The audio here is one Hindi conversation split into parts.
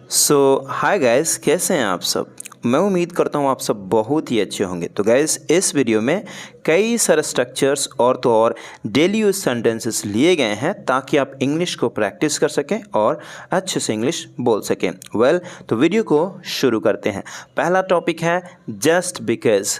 सो हाय गाइस, कैसे हैं आप सब। मैं उम्मीद करता हूँ आप सब बहुत ही अच्छे होंगे। तो गाइस, इस वीडियो में कई सारे स्ट्रक्चर्स और डेली यूज सेंटेंसेस लिए गए हैं ताकि आप इंग्लिश को प्रैक्टिस कर सकें और अच्छे से इंग्लिश बोल सकें। तो वीडियो को शुरू करते हैं। पहला टॉपिक है जस्ट बिकॉज।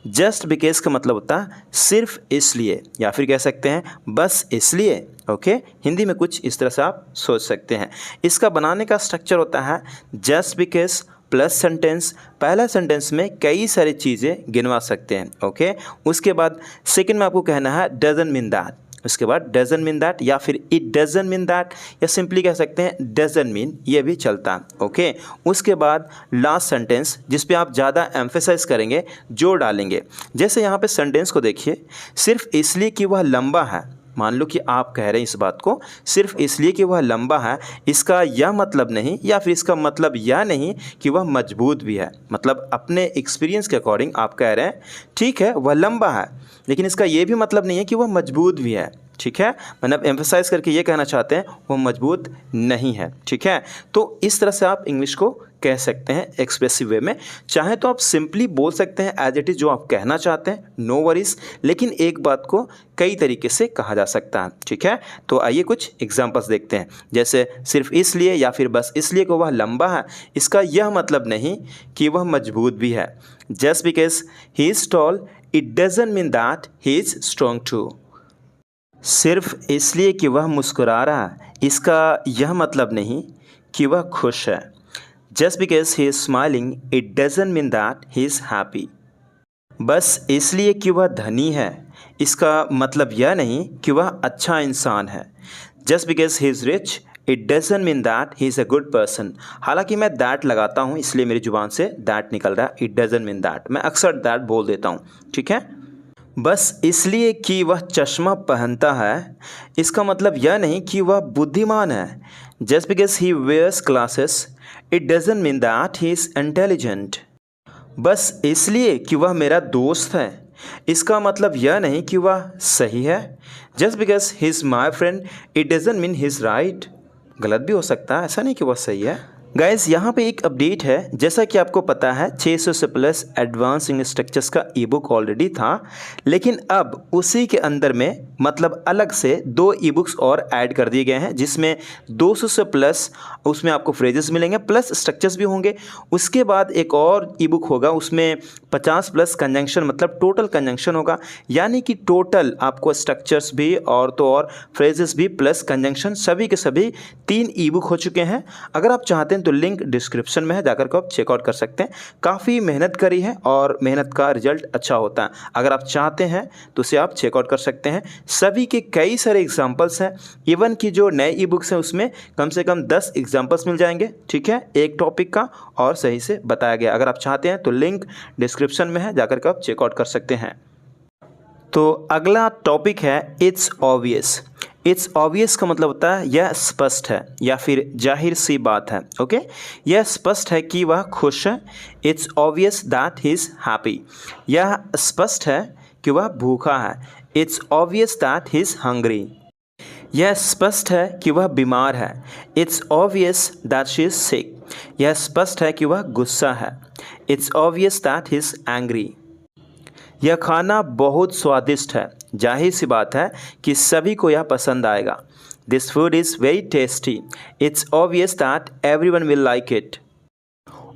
जस्ट बिकॉज का मतलब होता है सिर्फ इसलिए, या फिर कह सकते हैं बस इसलिए। ओके, हिंदी में कुछ इस तरह से आप सोच सकते हैं। इसका बनाने का स्ट्रक्चर होता है जस्ट बिकॉज प्लस सेंटेंस। पहला सेंटेंस में कई सारी चीज़ें गिनवा सकते हैं। ओके, उसके बाद सेकंड में आपको कहना है डजंट मीन दैट, उसके बाद डजंट मीन दैट या फिर इट डजंट मीन दैट, या सिंपली कह सकते हैं डजंट मीन, ये भी चलता है। ओके, उसके बाद लास्ट सेंटेंस जिस पे आप ज़्यादा एम्फेसाइज करेंगे, जोर डालेंगे। जैसे यहाँ पे सेंटेंस को देखिए, सिर्फ इसलिए कि वह लंबा है। मान लो कि आप कह रहे हैं इस बात को सिर्फ इसलिए कि वह लंबा है, इसका यह मतलब नहीं, या फिर इसका मतलब यह नहीं कि वह मजबूत भी है। मतलब अपने एक्सपीरियंस के अकॉर्डिंग आप कह रहे हैं ठीक है वह लंबा है, लेकिन इसका ये भी मतलब नहीं है कि वह मजबूत भी है। ठीक है, मतलब एम्फेसाइज करके ये कहना चाहते हैं वो मजबूत नहीं है। ठीक है, तो इस तरह से आप इंग्लिश को कह सकते हैं एक्सप्रेसिव वे में। चाहे तो आप सिंपली बोल सकते हैं एज इट इज़ जो आप कहना चाहते हैं, नो वरीज, लेकिन एक बात को कई तरीके से कहा जा सकता है। ठीक है, तो आइए कुछ एग्जांपल्स देखते हैं। जैसे सिर्फ इसलिए या फिर बस इसलिए कि वह लंबा है, इसका यह मतलब नहीं कि वह मजबूत भी है। Just because he is tall it doesn't mean that he is strong too. सिर्फ इसलिए कि वह मुस्कुरा रहा है, इसका यह मतलब नहीं कि वह खुश है। Just because he is smiling it doesn't mean that he is happy. बस इसलिए कि वह धनी है, इसका मतलब यह नहीं कि वह अच्छा इंसान है। Just because he is rich it doesn't mean that he is a good person. हालांकि मैं दैट लगाता हूँ, इसलिए मेरी जुबान से दैट निकल रहा है। इट डजंट मीन दैट, मैं अक्सर दैट बोल देता हूँ। ठीक है, बस इसलिए कि वह चश्मा पहनता है, इसका मतलब यह नहीं कि वह बुद्धिमान है। Just because he wears glasses it doesn't mean that he is intelligent. बस इसलिए कि वह मेरा दोस्त है, इसका मतलब यह नहीं कि वह सही है। Just because he is my friend it doesn't mean he is right. गलत भी हो सकता है, ऐसा नहीं कि वह सही है। गाइस, यहाँ पे एक अपडेट है। जैसा कि आपको पता है 600 से प्लस एडवांस इंग्लिश स्ट्रक्चर्स का ई बुक ऑलरेडी था, लेकिन अब उसी के अंदर में मतलब अलग से 2 ई बुक्स और ऐड कर दिए गए हैं, जिसमें 200 से प्लस उसमें आपको फ्रेजेस मिलेंगे, प्लस स्ट्रक्चर्स भी होंगे। उसके बाद एक और ई बुक होगा, उसमें 50 प्लस कंजंक्शन, मतलब टोटल कंजंक्शन होगा। यानी कि टोटल आपको स्ट्रक्चर्स भी और तो और फ्रेजेस भी प्लस कंजंक्शन सभी के सभी 3 ई बुक हो चुके हैं। अगर आप चाहते हैं तो लिंक डिस्क्रिप्शन में है, जाकर के आप चेकआउट कर सकते हैं। काफ़ी मेहनत करी है और मेहनत का रिजल्ट अच्छा होता है। अगर आप चाहते हैं तो उसे आप चेकआउट कर सकते हैं। सभी के कई सारे एग्जांपल्स हैं। इवन की जो नए ई बुक्स हैं उसमें कम से कम 10 एग्जांपल्स मिल जाएंगे। ठीक है, एक टॉपिक का, और सही से बताया गया। अगर आप चाहते हैं तो लिंक डिस्क्रिप्शन में है, जाकर के आप चेकआउट कर सकते हैं। तो अगला टॉपिक है इट्स ऑब्वियस। इट्स ऑब्वियस का मतलब होता है यह स्पष्ट है या फिर जाहिर सी बात है। ओके, यह स्पष्ट है कि वह खुश है। It's obvious that he is happy. यह स्पष्ट है कि वह भूखा है। It's obvious that he is hungry. यह स्पष्ट है कि वह बीमार है। It's obvious that she is sick. यह स्पष्ट है कि वह गुस्सा है। It's obvious that he is angry. यह खाना बहुत स्वादिष्ट है, जाहिर सी बात है कि सभी को यह पसंद आएगा। This food is very tasty. It's obvious that everyone will like it.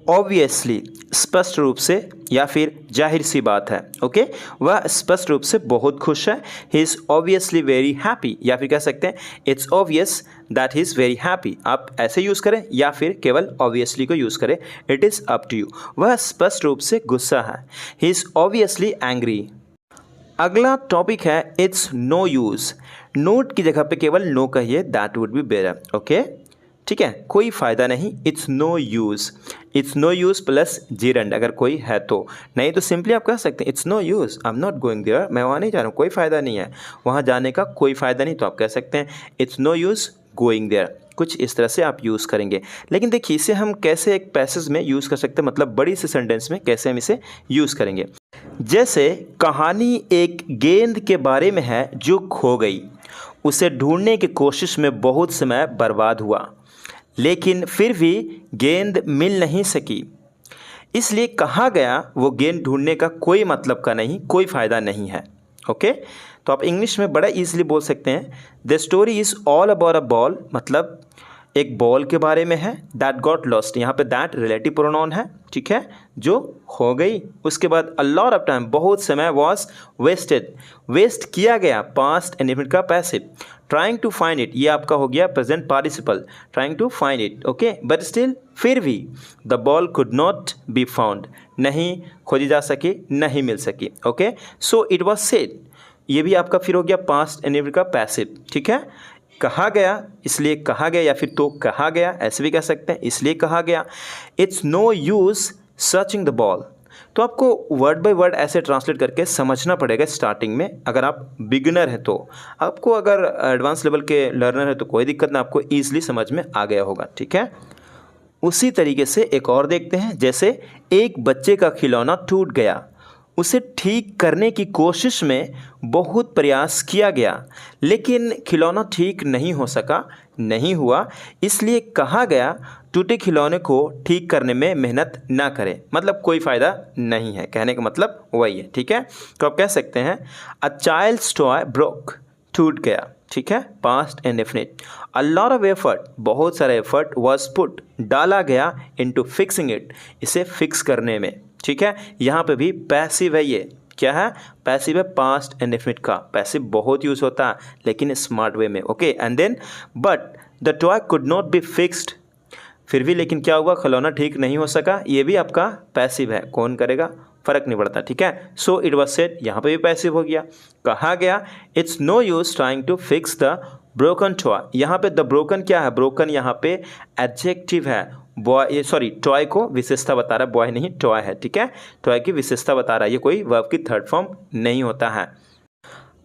Obviously, स्पष्ट रूप से या फिर जाहिर सी बात है। ओके, वह स्पष्ट रूप से बहुत खुश है। He is obviously very happy, या फिर कह सकते हैं it's obvious that he is very happy. आप ऐसे यूज़ करें या फिर केवल ऑब्वियसली को यूज़ करें, it is up to you. वह स्पष्ट रूप से गुस्सा है। He is obviously angry. अगला टॉपिक है इट्स नो यूज़। नोट की जगह पे केवल नो कहिए, that would be better. Okay, ठीक है, कोई फ़ायदा नहीं, it's no use. It's no use plus gerund अगर कोई है तो, नहीं तो सिंपली आप कह सकते हैं it's no use, I am not going there, मैं वहाँ नहीं जा रहा हूँ, कोई फ़ायदा नहीं है, वहाँ जाने का कोई फ़ायदा नहीं। तो आप कह सकते हैं it's no use going there. कुछ इस तरह से आप यूज़ करेंगे। लेकिन देखिए इसे हम कैसे एक पैसेज में यूज़ कर सकते हैं, मतलब बड़ी सी सेंटेंस में कैसे हम इसे यूज़ करेंगे। जैसे कहानी एक गेंद के बारे में है जो खो गई, उसे ढूंढने की कोशिश में बहुत समय बर्बाद हुआ। लेकिन फिर भी गेंद मिल नहीं सकी, इसलिए कहा गया वो गेंद ढूंढने का कोई मतलब का नहीं, कोई फ़ायदा नहीं है। ओके, तो आप इंग्लिश में बड़ा ईजिली बोल सकते हैं the story is all about a ball, मतलब एक बॉल के बारे में है। दैट गॉट लॉस्ट, यहाँ पे दैट रिलेटिव प्रोनाउन है, ठीक है, जो हो गई। उसके बाद अ लॉट ऑफ टाइम, बहुत समय, वॉज वेस्टेड, वेस्ट किया गया, पास्ट इंडेफिनिट का पैसिव। ट्राइंग टू फाइंड इट, ये आपका हो गया present participle, trying to find it. Okay, but still, फिर भी, the ball could not be found, नहीं खोजी जा सकी, नहीं मिल सकी। Okay, so it was said, ये भी आपका फिर हो गया पास्ट इंडेफिनिट का पैसिव, ठीक है। कहा गया, इसलिए कहा गया, या फिर तो कहा गया, ऐसे भी कह सकते हैं, इसलिए कहा गया। It's no use searching the ball, तो आपको वर्ड बाय वर्ड ऐसे ट्रांसलेट करके समझना पड़ेगा स्टार्टिंग में। अगर आप बिगिनर हैं तो, आपको अगर एडवांस लेवल के लर्नर है तो कोई दिक्कत नहीं, आपको ईजिली समझ में आ गया होगा, ठीक है। उसी तरीके से एक और देखते हैं, जैसे एक बच्चे का खिलौना टूट गया, उसे ठीक करने की कोशिश में बहुत प्रयास किया गया, लेकिन खिलौना ठीक नहीं हो सका, नहीं हुआ, इसलिए कहा गया टूटे खिलौने को ठीक करने में मेहनत ना करें, मतलब कोई फ़ायदा नहीं है, कहने का मतलब वही है, ठीक है। तो आप कह सकते हैं अ चाइल्ड्स टॉय ब्रोक, टूट गया, ठीक है, past indefinite. A lot of effort, बहुत सारा एफर्ट, वाज पुट, डाला गया, इनटू फिक्सिंग इट, इसे फिक्स करने में, ठीक है। यहाँ पे भी पैसिव है, ये क्या है, पैसिव है, पास्ट इंडेफिनिट का। पैसिव बहुत यूज़ होता है लेकिन स्मार्ट वे में। Okay, and then but the toy could not be fixed, फिर भी लेकिन क्या हुआ, खिलौना ठीक नहीं हो सका, ये भी आपका पैसिव है, कौन करेगा, फ़र्क नहीं पड़ता, ठीक है। सो इट वॉज सेड, यहाँ पे भी पैसिव हो गया। कहा गया it's no use trying to fix the broken toy, यहाँ पे द ब्रोकन क्या है, ब्रोकन यहाँ पे एडजेक्टिव है, बॉय, सॉरी, टॉय को विशेषता बता रहा है, बॉय नहीं टॉय है, ठीक है, टॉय की विशेषता बता रहा है, ये कोई वर्ब की थर्ड फॉर्म नहीं होता है।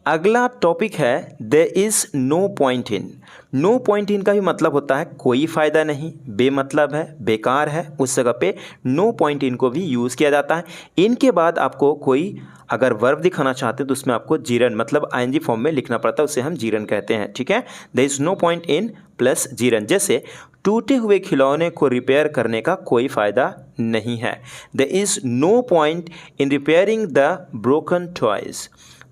अगला टॉपिक है there is no point in. No point in का भी मतलब होता है कोई फ़ायदा नहीं, बेमतलब है, बेकार है, उस जगह पे नो पॉइंट इन को भी यूज़ किया जाता है। इनके बाद आपको कोई अगर वर्ब दिखाना चाहते हैं तो उसमें आपको जीरन मतलब आईएनजी फॉर्म में लिखना पड़ता है, उसे हम जीरन कहते हैं, ठीक है। There is no point in plus जीरन, जैसे टूटे हुए खिलौने को रिपेयर करने का कोई फ़ायदा नहीं है। There is no point in repairing the broken toys,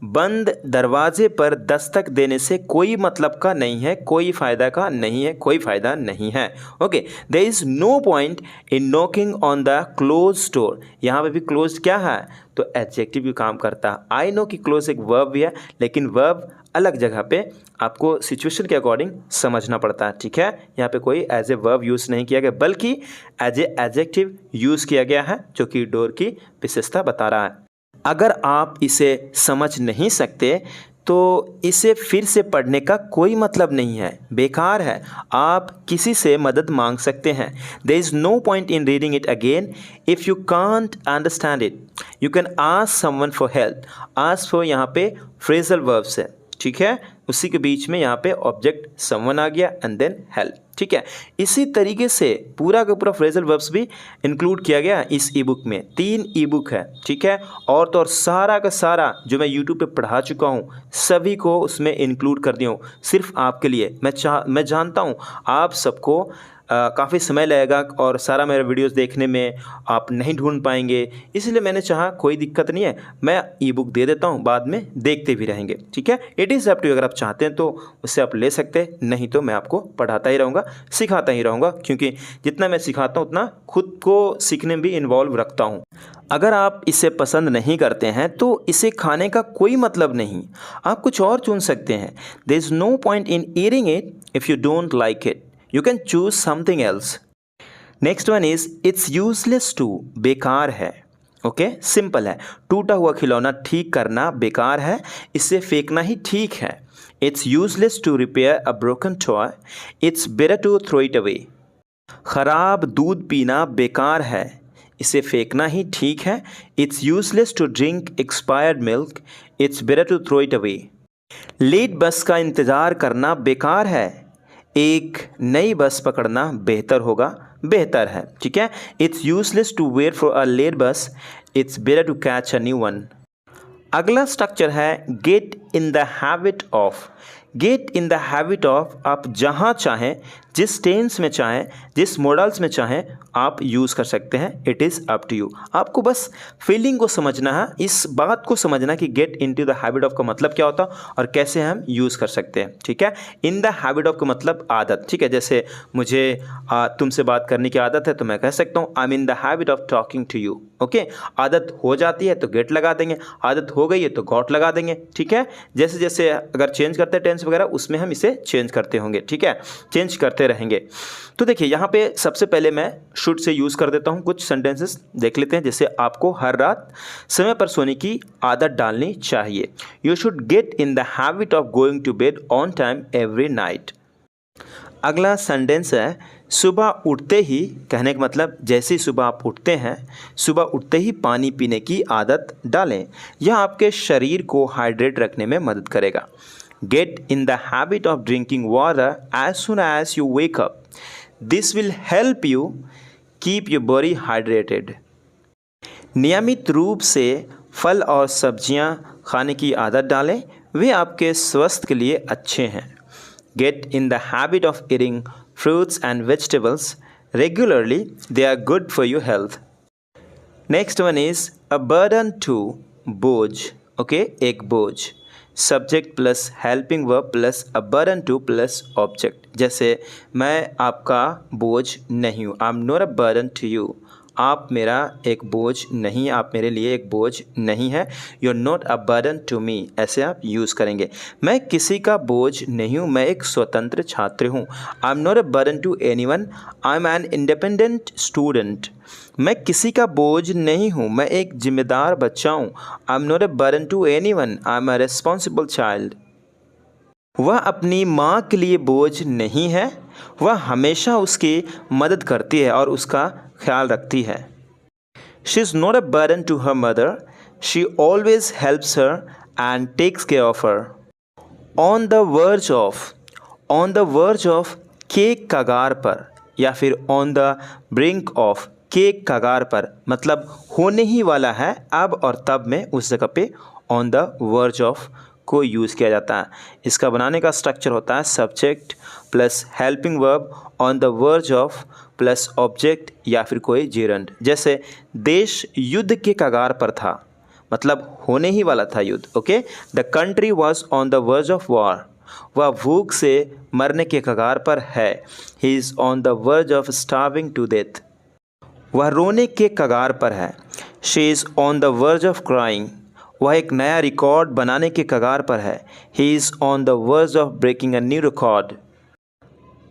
बंद दरवाजे पर दस्तक देने से कोई मतलब का नहीं है, कोई फ़ायदा का नहीं है, कोई फ़ायदा नहीं है। Okay, there is no point in knocking on the close door, यहाँ पे भी क्लोज क्या है, तो एडजेक्टिव भी काम करता है। आई नो कि क्लोज एक वर्ब भी है, लेकिन वर्ब अलग जगह पे आपको सिचुएशन के अकॉर्डिंग समझना पड़ता है, ठीक है। यहाँ पे कोई एज ए वर्ब यूज़ नहीं किया गया, बल्कि एज ए एडजेक्टिव यूज़ किया गया है, जो कि डोर की विशेषता बता रहा है। अगर आप इसे समझ नहीं सकते तो इसे फिर से पढ़ने का कोई मतलब नहीं है, बेकार है, आप किसी से मदद मांग सकते हैं। There is no point in reading it again if you can't understand it, you can ask someone for help. Ask for यहाँ पे फ्रेजल वर्ब्स है, ठीक है, उसी के बीच में यहाँ पे ऑब्जेक्ट समवन आ गया एंड देन हेल्प, ठीक है। इसी तरीके से पूरा का पूरा फ्रेजल वर्ब्स भी इंक्लूड किया गया इस ई बुक में। 3 ई बुक है, ठीक है, और तो और सारा का सारा जो मैं यूट्यूब पे पढ़ा चुका हूँ सभी को उसमें इंक्लूड कर दिया हूँ सिर्फ आपके लिए। मैं जानता हूँ आप सबको काफ़ी समय लगेगा और सारा मेरा वीडियोस देखने में आप नहीं ढूंढ पाएंगे, इसलिए मैंने चाहा कोई दिक्कत नहीं है, मैं ई बुक दे देता हूँ, बाद में देखते भी रहेंगे, ठीक है। इट इज़ अप टू, अगर आप चाहते हैं तो उससे आप ले सकते हैं, नहीं तो मैं आपको पढ़ाता ही रहूँगा, सिखाता ही रहूँगा, क्योंकि जितना मैं सिखाता हूँ उतना खुद को सीखने में भी इन्वॉल्व रखता हूँ। अगर आप इसे पसंद नहीं करते हैं तो इसे खाने का कोई मतलब नहीं, आप कुछ और चुन सकते हैं। There is no point in eating it if you don't like it, you can choose something else. Next one is it's useless to, बेकार है। ओके, सिंपल है, टूटा हुआ खिलौना ठीक करना बेकार है, इसे फेंकना ही ठीक है। It's useless to repair a broken toy, it's better to throw it away. खराब दूध पीना बेकार है, इसे फेंकना ही ठीक है। It's useless to drink expired milk, it's better to throw it away. Late bus का इंतज़ार करना बेकार है, एक नई बस पकड़ना बेहतर होगा, बेहतर है, ठीक है। It's useless to wait for a late bus, it's better to catch a new one. अगला स्ट्रक्चर है get in the habit of. Get in the habit of, आप जहाँ चाहें जिस टेंस में चाहें, जिस मॉडल्स में चाहें आप यूज़ कर सकते हैं। It is up to you. आपको बस फीलिंग को समझना है, इस बात को समझना कि get into the habit of का मतलब क्या होता है और कैसे हम यूज़ कर सकते हैं। ठीक है, इन द हैबिट ऑफ का मतलब आदत। ठीक है, जैसे मुझे तुमसे बात करने की आदत है तो मैं कह सकता हूँ I am in the habit of talking to you. Okay, आदत हो जाती है तो गेट लगा देंगे, आदत हो गई है तो गॉट लगा देंगे। ठीक है, जैसे जैसे अगर चेंज करते हैं टेंस वगैरह उसमें हम इसे चेंज करते होंगे। ठीक है, चेंज करते रहेंगे। तो देखिए यहाँ पे सबसे पहले मैं शुड से यूज़ कर देता हूँ। कुछ सेंटेंसेस देख लेते हैं। जैसे आपको हर रात समय पर सोने की आदत डालनी चाहिए। You should get in the habit of going to bed on time every night. अगला सेंटेंस है सुबह उठते ही, कहने का मतलब जैसे ही सुबह आप उठते हैं, सुबह उठते ही पानी पीने की आदत डालें। यह आपके शरीर को हाइड्रेट रखने में मदद करेगा। Get in the habit of drinking water as soon as you wake up. This will help you keep your body hydrated. नियमित रूप से फल और सब्जियां खाने की आदत डालें, वे आपके स्वास्थ्य के लिए अच्छे हैं। Get in the habit of eating fruits and vegetables regularly. They are good for your health. Next one is a burden to, बोझ। ओके, एक बोझ। Subject plus helping verb plus a burden to plus object. जैसे मैं आपका बोझ नहीं हूँ, I am not a burden to you। आप मेरा एक बोझ नहीं, आप मेरे लिए एक बोझ नहीं है। You are not a burden to me, ऐसे आप यूज़ करेंगे। मैं किसी का बोझ नहीं हूँ, मैं एक स्वतंत्र छात्र हूँ। I am not a burden to anyone, I am an independent student. मैं किसी का बोझ नहीं हूँ, मैं एक जिम्मेदार बच्चा हूँ। I am not a burden to anyone, I am a responsible child. वह अपनी माँ के लिए बोझ नहीं है, वह हमेशा उसकी मदद करती है और उसका ख्याल रखती है। She is not a burden to her mother, she always helps her and takes care of her. On the verge of, on the verge of के कगार पर, या फिर ऑन द ब्रिंक ऑफ के कगार पर, मतलब होने ही वाला है, अब और तब में उस जगह पे ऑन द वर्ज ऑफ को यूज़ किया जाता है। इसका बनाने का स्ट्रक्चर होता है subject plus helping verb on the verge of plus object या फिर कोई जेरंड। जैसे देश युद्ध के कगार पर था, मतलब होने ही वाला था युद्ध। Okay, the country was on the verge of war, वह भूख से मरने के कगार पर है। He is on the verge of starving to death, वह रोने के कगार पर है। She is on the verge of crying, वह एक नया रिकॉर्ड बनाने के कगार पर है। He is on the verge of breaking a new record.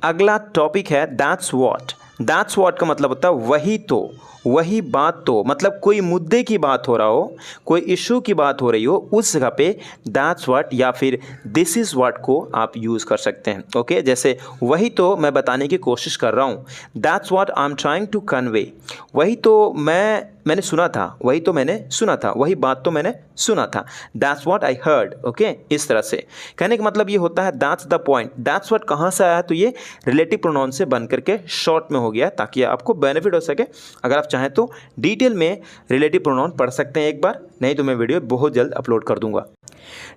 अगला टॉपिक है दैट्स व्हाट। दैट्स व्हाट का मतलब होता है वही तो, वही बात तो, मतलब कोई मुद्दे की बात हो रहा हो, कोई इशू की बात हो रही हो, उस जगह पे दैट्स व्हाट या फिर दिस इज़ व्हाट को आप यूज़ कर सकते हैं। ओके, जैसे वही तो मैं बताने की कोशिश कर रहा हूँ, that's what I am trying to convey. वही तो मैंने सुना था, वही तो मैंने सुना था, वही बात तो मैंने सुना था। That's what I heard. Okay, इस तरह से कहने का मतलब ये होता है that's the point. That's what कहाँ से आया है, तो ये रिलेटिव प्रोनाउन से बन करके शॉर्ट में हो गया ताकि आपको बेनिफिट हो सके। अगर आप चाहें तो डिटेल में रिलेटिव प्रोनाउन पढ़ सकते हैं एक बार, नहीं तो मैं वीडियो बहुत जल्द अपलोड कर दूंगा।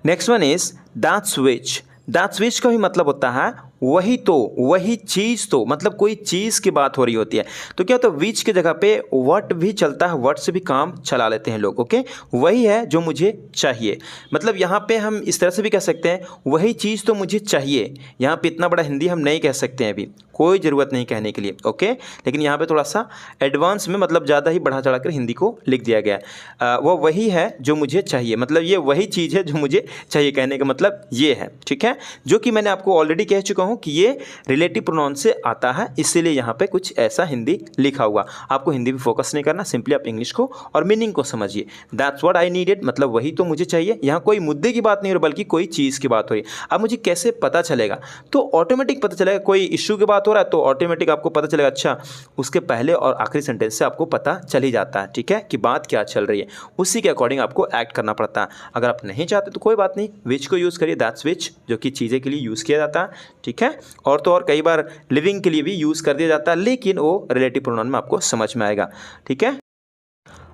Next one is that's which. That's which का भी मतलब होता है वही तो, वही चीज़ तो, मतलब कोई चीज़ की बात हो रही होती है तो क्या होता है विच की जगह पे व्हाट भी चलता है, व्हाट से भी काम चला लेते हैं लोग। ओके, वही है जो मुझे चाहिए, मतलब यहाँ पे हम इस तरह से भी कह सकते हैं वही चीज़ तो मुझे चाहिए। यहाँ पे इतना बड़ा हिंदी हम नहीं कह सकते हैं, अभी कोई ज़रूरत नहीं कहने के लिए। ओके, लेकिन यहाँ पे थोड़ा सा एडवांस में, मतलब ज़्यादा ही बढ़ा चढ़ा कर हिंदी को लिख दिया गया है। वो वही है जो मुझे चाहिए, मतलब ये वही चीज़ है जो मुझे चाहिए, कहने का मतलब ये है। ठीक है, जो कि मैंने आपको ऑलरेडी कह चुका हूँ कि ये रिलेटिव प्रोनाउन से आता है, इसीलिए यहाँ पे कुछ ऐसा हिंदी लिखा हुआ। आपको हिंदी पे फोकस नहीं करना, सिंपली आप इंग्लिश को और मीनिंग को समझिए। दैट्स व्हाट आई नीडेड, मतलब वही तो मुझे चाहिए। यहाँ कोई मुद्दे की बात नहीं हो रही बल्कि कोई चीज़ की बात हो रही है। अब मुझे कैसे पता चलेगा, तो ऑटोमेटिक पता चलेगा। कोई इश्यू की बात हो रहा है तो ऑटोमेटिक आपको पता चलेगा, अच्छा उसके पहले और आखिरी सेंटेंस से आपको पता चल ही जाता है। ठीक है, कि बात क्या चल रही है, उसी के अकॉर्डिंग आपको एक्ट करना पड़ता है। अगर आप नहीं चाहते तो कोई बात नहीं, विच को यूज़ करिए, दैट्स विच, जो कि चीज़ें के लिए यूज़ किया जाता है। ठीक है, और तो और कई बार लिविंग के लिए भी यूज़ कर दिया जाता है, लेकिन वो रिलेटिव प्रोनाउन में आपको समझ में आएगा। ठीक है,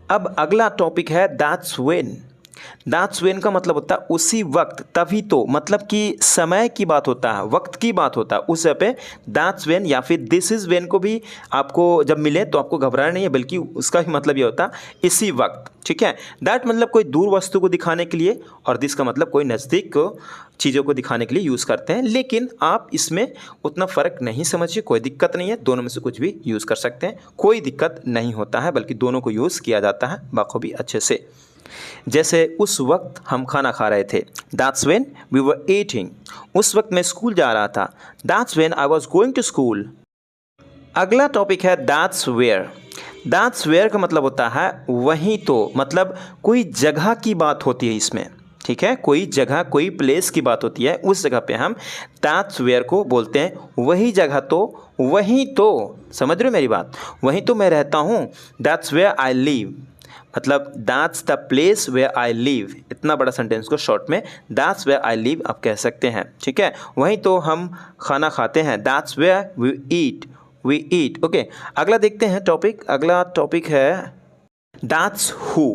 अब अगला टॉपिक है दैट्स व्हेन। दैट्स व्हेन का मतलब होता है उसी वक्त, तभी तो, मतलब कि समय की बात होता है, वक्त की बात होता है उस जगह पे दैट्स व्हेन या फिर दिस इज़ व्हेन को भी आपको जब मिले तो आपको घबराना नहीं है, बल्कि उसका भी मतलब ये होता है इसी वक्त, ठीक है। दैट मतलब कोई दूर वस्तु को दिखाने के लिए, और दिस का मतलब कोई नज़दीक को चीज़ों को दिखाने के लिए यूज़ करते हैं। लेकिन आप इसमें उतना फ़र्क नहीं समझिए, कोई दिक्कत नहीं है, दोनों में से कुछ भी यूज़ कर सकते हैं, कोई दिक्कत नहीं होता है, बल्कि दोनों को यूज़ किया जाता है बखूबी अच्छे से। जैसे उस वक्त हम खाना खा रहे थे, that's when we were eating. उस वक्त मैं स्कूल जा रहा था, that's when I was going to school. अगला टॉपिक है दैट्स वेयर। दैट्स वेयर का मतलब होता है वहीं तो, मतलब कोई जगह की बात होती है इसमें, ठीक है, कोई जगह, कोई प्लेस की बात होती है, उस जगह पे हम दैट्स वेयर को बोलते हैं वही जगह तो, वहीं तो, समझ रहे हो मेरी बात, वहीं तो मैं रहता हूँ, दैट्स वेयर आई लिव, मतलब that's the place where I live. इतना बड़ा सेंटेंस को शॉर्ट में दैट्स वेयर आई लिव आप कह सकते हैं, ठीक है, वहीं तो हम खाना खाते हैं, that's where we eat, okay. अगला देखते हैं टॉपिक, अगला टॉपिक है दैट्स हु।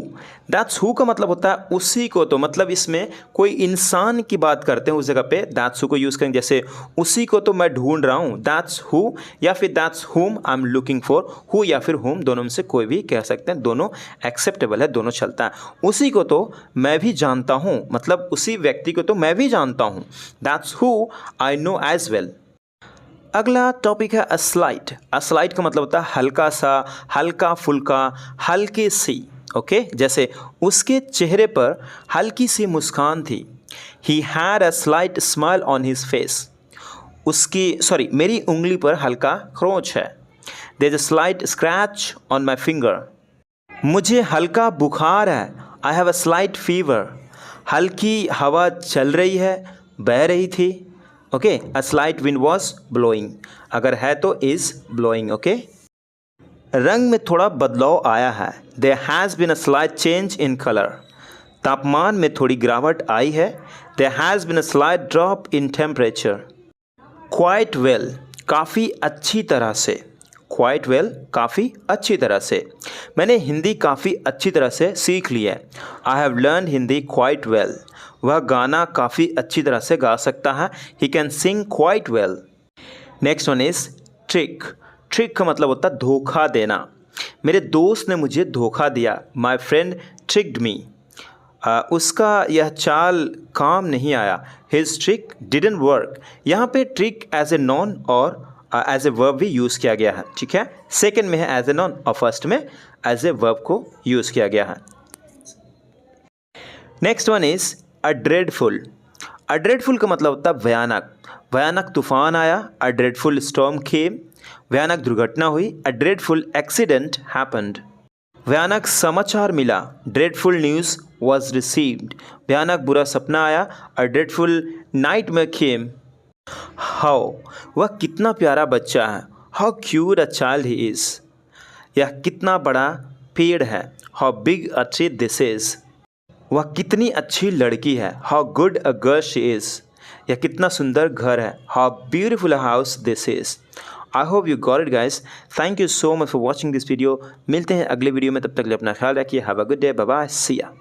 दैट्स हु का मतलब होता है उसी को तो, मतलब इसमें कोई इंसान की बात करते हैं, उस जगह पे दैट्स हु को यूज़ करेंगे। जैसे उसी को तो मैं ढूंढ रहा हूँ, दैट्स हु, या फिर दैट्स हुम I am looking for. Who या फिर हुम, दोनों में से कोई भी कह सकते हैं, दोनों एक्सेप्टेबल है, दोनों चलता है। उसी को तो मैं भी जानता हूँ, मतलब उसी व्यक्ति को तो मैं भी जानता हूँ, that's who I know as well. अगला टॉपिक है अस्लाइट। अस्लाइट का मतलब होता है हल्का सा, हल्का फुल्का, हल्की सी, ओके। जैसे उसके चेहरे पर हल्की सी मुस्कान थी, he had a slight smile on his face. मेरी उंगली पर हल्का खरोंच है, there is a slight scratch on my finger. मुझे हल्का बुखार है, I have a slight fever. हल्की हवा चल रही है, बह रही थी, okay. A slight wind was blowing, अगर है तो इज ब्लोइंग, ओके। रंग में थोड़ा बदलाव आया है, there has been a slight change in colour. तापमान में थोड़ी गिरावट आई है, there has been a slight drop in temperature. Quite well, काफ़ी अच्छी तरह से, क्वाइट वेल काफ़ी अच्छी तरह से। मैंने हिंदी काफ़ी अच्छी तरह से सीख ली है, I have learn Hindi quite well. वह गाना काफ़ी अच्छी तरह से गा सकता है, he can sing quite well. Next one is trick. Trick का मतलब होता है धोखा देना। मेरे दोस्त ने मुझे धोखा दिया, माई फ्रेंड ट्रिक्ड मी। उसका यह चाल काम नहीं आया, हिज ट्रिक डिडंट वर्क। यहाँ पे ट्रिक एज ए नॉन और एज ए वर्ब भी यूज़ किया गया है, ठीक है। सेकेंड में है एज ए नॉन और फर्स्ट में एज ए वर्ब को यूज़ किया गया है। Next one is a dreadful. A dreadful का मतलब होता है भयानक। भयानक तूफान आया, अ ड्रेडफुल स्टॉर्म केम। भयानक दुर्घटना हुई, अ ड्रेडफुल एक्सीडेंट हैपेंड। भयानक समाचार मिला, ड्रेडफुल न्यूज़ वॉज रिसीव्ड। भयानक बुरा सपना आया, अ ड्रेडफुल नाइटमेयर केम। हाउ, वह कितना प्यारा बच्चा है, how cute a child he is. यह कितना बड़ा पेड़ है, how big a tree this is. वह कितनी अच्छी लड़की है, how good a girl she is. यह कितना सुंदर घर है, how beautiful a house this is. I hope you got it guys. Thank you so much for watching this video. मिलते हैं अगले वीडियो में, तब तक के लिए अपना ख्याल रखिए। Have a good day, bye bye, see या।